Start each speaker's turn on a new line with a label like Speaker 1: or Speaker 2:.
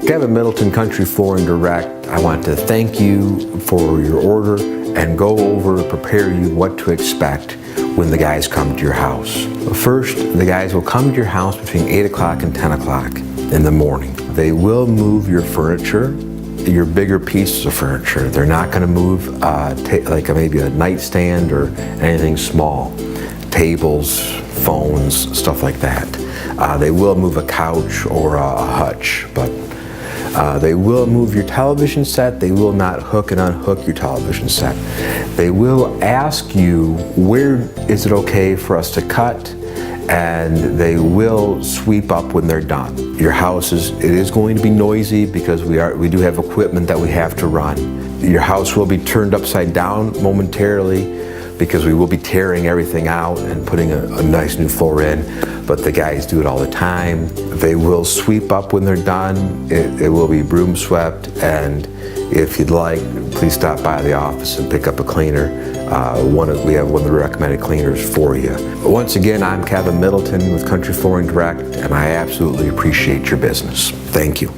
Speaker 1: Kevin Middleton, Country Flooring Direct. I want to thank you for your order and go over and prepare you what to expect when the guys come to your house. First, the guys will come to your house between 8 o'clock and 10 o'clock in the morning. They will move your furniture, your bigger pieces of furniture. They're not going to move like maybe a nightstand or anything small. Tables, phones, stuff like that. They will move a couch or a hutch, but they will move your television set. They will not hook and unhook your television set. They will ask you, where is it okay for us to cut? And they will sweep up when they're done. Your house it is going to be noisy because we do have equipment that we have to run. Your house will be turned upside down momentarily because we will be tearing everything out and putting a nice new floor in, but the guys do it all the time. They will sweep up when they're done. It will be broom swept, and if you'd like, please stop by the office and pick up a cleaner. We have one of the recommended cleaners for you. Once again, I'm Kevin Middleton with Country Flooring Direct, and I absolutely appreciate your business. Thank you.